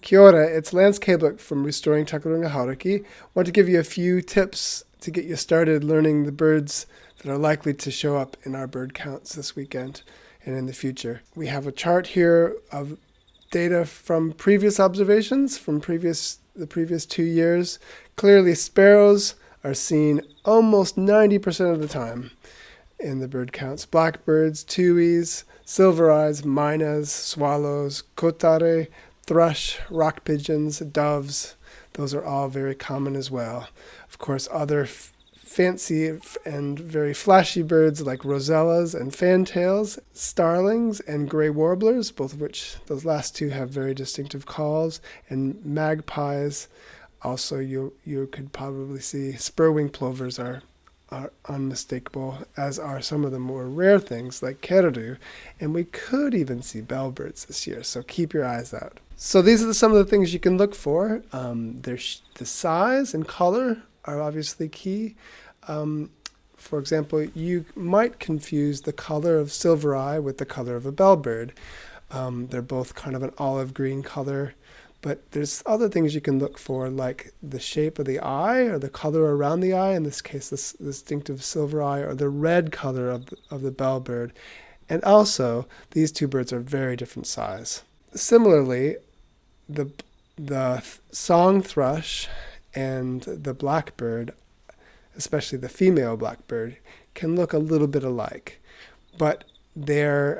Kia ora, it's Lance Kablik from Restoring Takarunga Hauraki. I want to give you a few tips to get you started learning the birds that are likely to show up in our bird counts this weekend and in the future. We have a chart here of data from previous observations from the previous 2 years. Clearly, sparrows are seen almost 90% of the time in the bird counts. Blackbirds, tuis, silver eyes, mynas, swallows, kotare, thrush, rock pigeons, doves, those are all very common as well. Of course, other fancy and very flashy birds like rosellas and fantails, starlings and gray warblers, both of which those last two have very distinctive calls, and magpies. Also, you could probably see spur-winged plovers are unmistakable, as are some of the more rare things like keraru, and we could even see bellbirds this year, so keep your eyes out. So these are some of the things you can look for. The size and color are obviously key. For example, you might confuse the color of silver eye with the color of a bellbird. They're both kind of an olive green color, but there's other things you can look for, like the shape of the eye or the color around the eye, in this case the distinctive silver eye, or the red color of the bellbird. And also, these two birds are very different size. Similarly, the song thrush and the blackbird, especially the female blackbird, can look a little bit alike, but the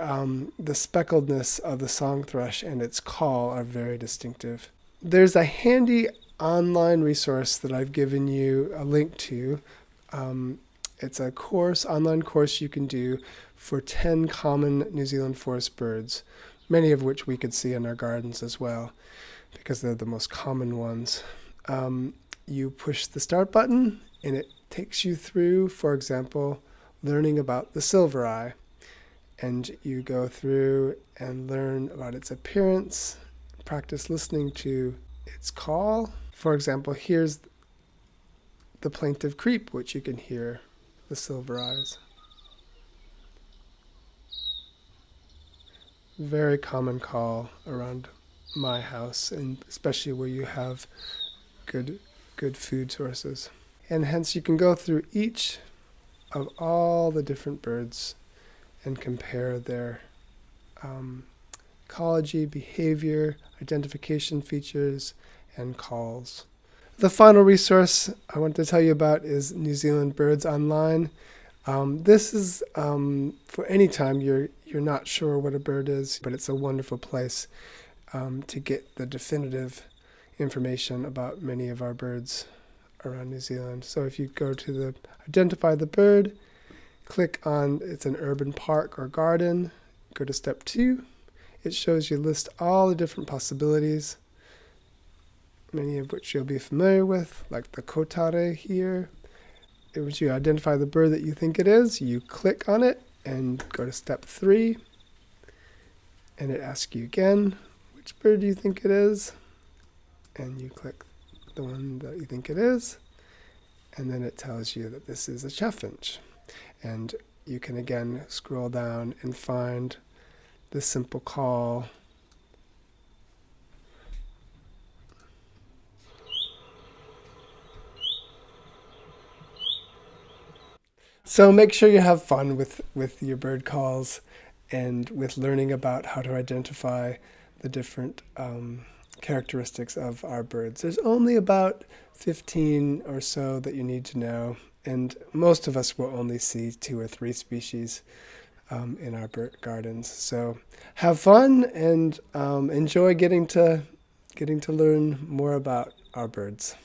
speckledness of the song thrush and its call are very distinctive. There's a handy online resource that I've given you a link to. It's a online course you can do for 10 common New Zealand forest birds, many of which we could see in our gardens as well, because they're the most common ones. You push the start button and it takes you through, for example, learning about the silver eye. And you go through and learn about its appearance, practice listening to its call. For example, here's the plaintive creep, which you can hear the silver eyes. Very common call around my house, and especially where you have good food sources. And hence you can go through each of all the different birds and compare their ecology, behavior, identification features, and calls. The final resource I want to tell you about is New Zealand Birds Online. This is for any time you're not sure what a bird is, but it's a wonderful place to get the definitive information about many of our birds around New Zealand. So if you go to the Identify the Bird, click on it's an urban park or garden, go to step 2. It shows you list all the different possibilities, many of which you'll be familiar with, like the kotare here. Once you identify the bird that you think it is, you click on it and go to step 3, and it asks you again, which bird do you think it is? And you click the one that you think it is, and then it tells you that this is a chaffinch. And you can again scroll down and find the simple call. So make sure you have fun with your bird calls and with learning about how to identify the different characteristics of our birds. There's only about 15 or so that you need to know, and most of us will only see 2 or 3 species in our bird gardens. So have fun and enjoy getting to learn more about our birds.